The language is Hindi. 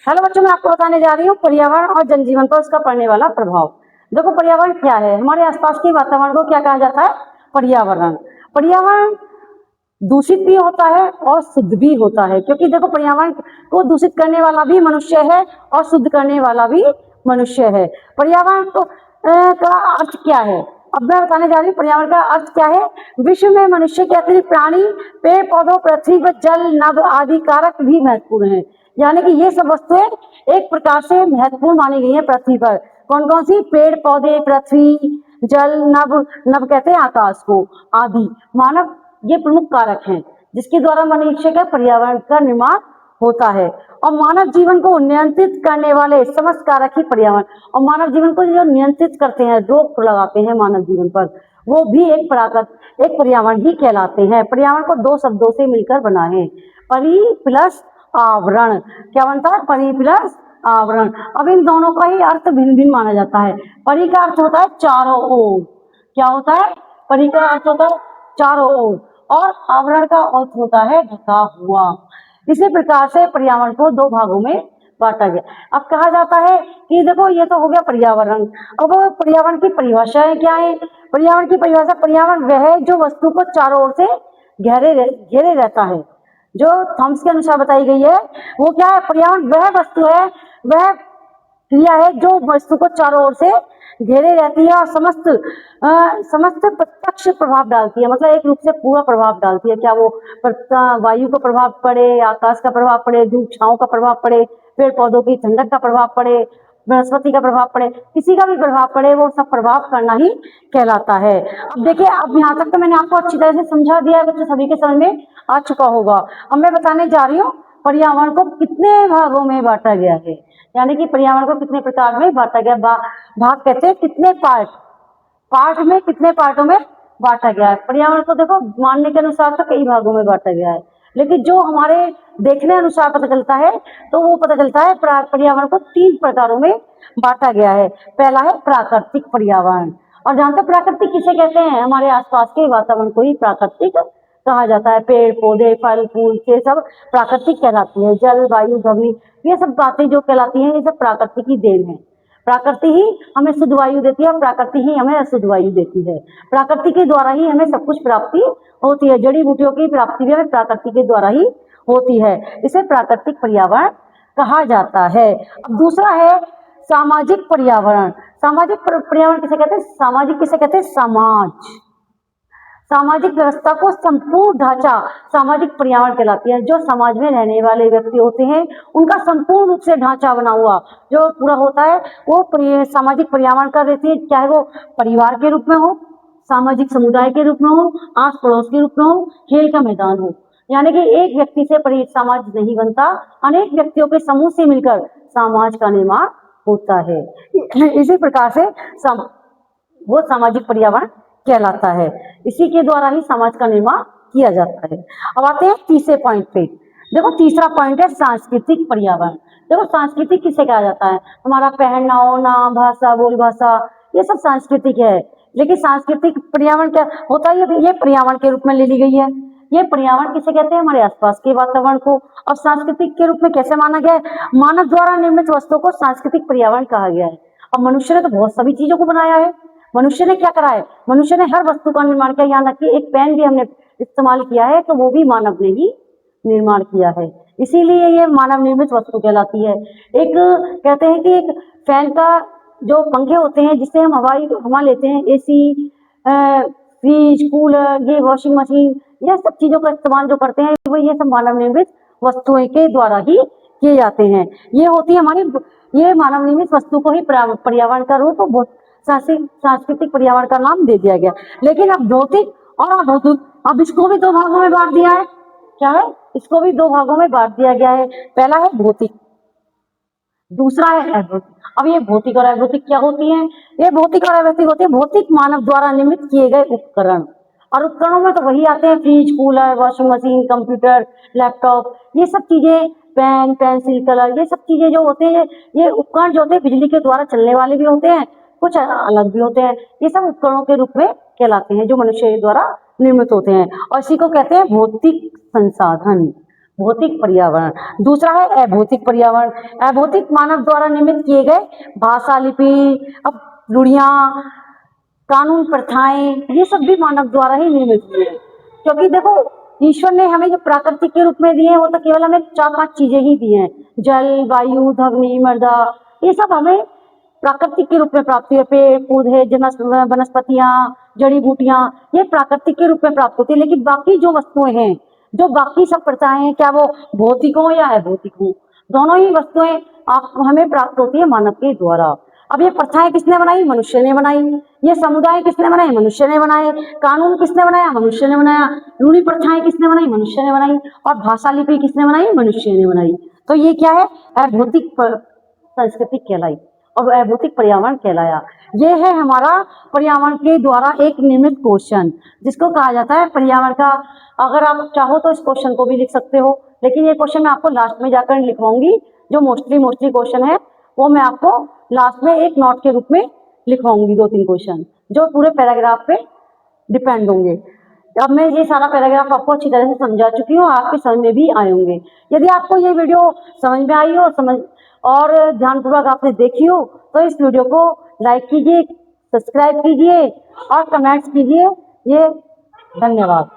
हेलो बच्चों, मैं आपको बताने जा रही हूँ पर्यावरण और जनजीवन पर उसका पड़ने वाला प्रभाव। देखो, पर्यावरण क्या है? हमारे आसपास के वातावरण को क्या कहा जाता है? पर्यावरण। पर्यावरण दूषित भी होता है और शुद्ध भी होता है, क्योंकि देखो पर्यावरण को दूषित करने वाला भी मनुष्य है और शुद्ध करने वाला भी मनुष्य है। पर्यावरण को का अर्थ क्या है? अब मैं बताने जा रही हूँ पर्यावरण का अर्थ क्या है। विश्व में मनुष्य के अतिरिक्त प्राणी, पेड़ पौधों, पृथ्वी पर जल, नभ आदि कारक भी महत्वपूर्ण है। यानी कि ये सब वस्तुएं एक प्रकार से महत्वपूर्ण मानी गई है पृथ्वी पर। कौन कौन सी? पेड़ पौधे, पृथ्वी, जल, नभ, नभ कहते हैं आकाश को, आदि मानव, ये प्रमुख कारक हैं जिसके द्वारा मनुष्य का पर्यावरण का निर्माण होता है। और मानव जीवन को नियंत्रित करने वाले समस्त कारक ही पर्यावरण, और मानव जीवन को जो नियंत्रित करते हैं, रोक लगाते हैं मानव जीवन पर, वो भी एक पर्यावरण ही कहलाते हैं। पर्यावरण को दो शब्दों से मिलकर बना है, परि प्लस आवरण। क्या बनता है? परि प्लस आवरण। अब इन दोनों का ही अर्थ भिन्न भिन्न माना जाता है। परि का अर्थ होता है चारों ओर। क्या होता है? परि का अर्थ होता है चारों ओर, और आवरण का अर्थ होता है ढका हुआ। इसी प्रकार से पर्यावरण को दो भागों में बांटा गया। अब कहा जाता है कि देखो, ये तो हो गया पर्यावरण। अब पर्यावरण की परिभाषाएं क्या है? पर्यावरण की परिभाषा, पर्यावरण वह है जो वस्तु को चारों ओर से घेरे रहता है। जो थॉम्स के अनुसार बताई गई है वो क्या है? पर्यावरण वह वस्तु है, वह क्रिया है जो वस्तु को चारों ओर से घेरे रहती है और समस्त प्रत्यक्ष प्रभाव डालती है। मतलब एक रूप से पूरा प्रभाव डालती है। क्या वो वायु का प्रभाव पड़े, आकाश का प्रभाव पड़े, धूप छांव का प्रभाव पड़े, पेड़ पौधों की ठंडक का प्रभाव पड़े, वनस्पति का प्रभाव पड़े, किसी का भी प्रभाव पड़े, वो सब प्रभाव करना ही कहलाता है। अब देखिए, अब यहाँ तक तो मैंने आपको अच्छी तरह से समझा दिया है, बच्चों सभी के समझ में आ चुका होगा। अब मैं बताने जा रही हूँ पर्यावरण को कितने भागों में बांटा गया है, यानी कि पर्यावरण को कितने प्रकार में बांटा गया। भाग कहते हैं कितने पार्ट में, कितने पार्टों में बांटा गया है। पर्यावरण को देखो मानने के अनुसार तो कई भागों में बांटा गया है, लेकिन जो हमारे देखने अनुसार पता चलता है तो वो पता चलता है पर्यावरण को 3 प्रकारों में बांटा गया है। पहला है प्राकृतिक पर्यावरण। और जानते प्राकृतिक किसे कहते हैं? हमारे आसपास के वातावरण को ही प्राकृतिक कहा जाता है। पेड़ पौधे, फल फूल, ये सब प्राकृतिक कहलाती है। जल, वायु, ध्वनि, ये सब बातें जो कहलाती हैं, ये सब प्राकृति की देन है। प्रकृति ही हमें शुद्ध वायु देती है, प्रकृति ही हमें अशुद्ध वायु देती है। प्रकृति के द्वारा ही हमें सब कुछ प्राप्ति होती है। जड़ी बूटियों की प्राप्ति भी हमें प्रकृति के द्वारा ही होती है। इसे प्राकृतिक पर्यावरण कहा जाता है। अब दूसरा है सामाजिक पर्यावरण। सामाजिक पर्यावरण किसे कहते हैं? सामाजिक किसे कहते हैं? समाज, सामाजिक व्यवस्था को संपूर्ण ढांचा सामाजिक पर्यावरण कहलाती है। जो समाज में रहने वाले व्यक्ति होते हैं उनका संपूर्ण रूप से ढांचा बना हुआ जो पूरा होता है वो सामाजिक पर्यावरण का रहती है। चाहे वो परिवार के रूप में हो, सामाजिक समुदाय के रूप में हो, आस पड़ोस के रूप में हो, खेल का मैदान हो। यानी कि एक व्यक्ति से समाज नहीं बनता, अनेक व्यक्तियों के समूह से मिलकर समाज का निर्माण होता है। इसी प्रकार से वो सामाजिक पर्यावरण कहलाता है। इसी के द्वारा ही समाज का निर्माण किया जाता है। अब आते हैं तीसरे पॉइंट पे। देखो, तीसरा पॉइंट है सांस्कृतिक पर्यावरण। देखो, सांस्कृतिक किसे कहा जाता है? हमारा पहनना, ओढ़ना, भाषा, बोल भाषा, ये सब सांस्कृतिक है। लेकिन सांस्कृतिक पर्यावरण क्या होता है? ये पर्यावरण के रूप में ले ली गई है। ये पर्यावरण किसे कहते हैं? हमारे आसपास के वातावरण को। अब सांस्कृतिक के रूप में कैसे माना गया है? मानव द्वारा निर्मित वस्तुओं को सांस्कृतिक पर्यावरण कहा गया है। अब मनुष्य ने तो बहुत सभी चीजों को बनाया है। मनुष्य ने क्या करा है? मनुष्य ने हर वस्तु का निर्माण किया। यहाँ तक कि एक पेन भी हमने इस्तेमाल किया है तो वो भी मानव ने ही निर्माण किया है। इसीलिए ये मानव निर्मित वस्तु कहलाती है। एक कहते हैं कि एक फैन का जो पंखे होते हैं जिससे हम हवा लेते हैं, एसी, फ्रिज, कूलर, ये वॉशिंग मशीन, ये सब चीजों का इस्तेमाल जो करते हैं वो ये सब मानव निर्मित वस्तुओं के द्वारा ही किए जाते हैं। ये होती है हमारी, ये मानव निर्मित वस्तु को ही पर्यावरण का रूप, सांस्कृतिक पर्यावरण का नाम दे दिया गया। लेकिन अब भौतिक और अभौतिक, अब इसको भी 2 भागों में बांट दिया है। क्या है? इसको भी 2 भागों में बांट दिया गया है। पहला है भौतिक, दूसरा है अभौतिक। अब ये भौतिक और अभौतिक क्या होती हैं? ये भौतिक और अभौतिक होती है भौतिक मानव द्वारा निर्मित किए गए उपकरण। और उपकरणों में तो वही आते हैं fridge, cooler, washing machine, computer, laptop, ये सब चीजें, पेन, पेंसिल, कलर, ये सब चीजें जो होते हैं, ये उपकरण जो होते हैं बिजली के द्वारा चलने वाले भी होते हैं, कुछ अलग भी होते हैं। ये सब उपकरणों के रूप में कहलाते हैं जो मनुष्य द्वारा निर्मित होते हैं। और इसी को कहते हैं भौतिक संसाधन। भौतिक पर्यावरण। दूसरा है अभौतिक पर्यावरण। अभौतिक मानव द्वारा निर्मित किए गए भाषा, लिपि, अब रूढ़ियाँ, कानून, प्रथाएं, ये सब भी मानव द्वारा ही निर्मित हुए हैं। क्योंकि देखो, ईश्वर ने हमें जो प्राकृतिक के रूप में दिए हैं वो तो केवल हमें 4-5 चीजें ही दी हैं। जल, वायु, अग्नि, मृदा, ये सब हमें प्राकृतिक के रूप में प्राप्त हुए। पेड़ पौधे, वनस्पतियां, जड़ी बूटियां, ये प्राकृतिक के रूप में प्राप्त होती है। लेकिन बाकी जो वस्तुएं हैं, जो बाकी सब प्रथाएं हैं, क्या वो भौतिक हो या अभौतिक हो, दोनों ही वस्तुएं आपको हमें प्राप्त होती है मानव के द्वारा। अब ये प्रथाएं किसने बनाई? मनुष्य ने बनाई। ये समुदाय किसने बनाए? मनुष्य ने बनाए। कानून किसने बनाया? मनुष्य ने बनाया। रूढ़ी प्रथाएं किसने बनाई? मनुष्य ने बनाई। और भाषा, लिपि किसने बनाई? मनुष्य ने बनाई। तो ये क्या है? अभौतिक संस्कृति कहलाई और अभौतिक पर्यावरण कहलाया। ये है हमारा पर्यावरण के द्वारा एक निर्मित क्वेश्चन, जिसको कहा जाता है पर्यावरण का। अगर आप चाहो तो इस क्वेश्चन को भी लिख सकते हो, लेकिन ये क्वेश्चन मैं आपको लास्ट में जाकर लिखवाऊंगी। जो मोस्टली क्वेश्चन है वो मैं आपको लास्ट में एक नोट के रूप में लिखवाऊंगी, 2-3 क्वेश्चन जो पूरे पैराग्राफ पे डिपेंड होंगे। अब मैं ये सारा पैराग्राफ आपको अच्छी तरह से समझा चुकी हूँ, आपके समझ में भी आए होंगे। यदि आपको ये वीडियो समझ में आई हो और ध्यानपूर्वक आपने देखी हो तो इस वीडियो को लाइक कीजिए, सब्सक्राइब कीजिए और कमेंट्स कीजिए। ये धन्यवाद।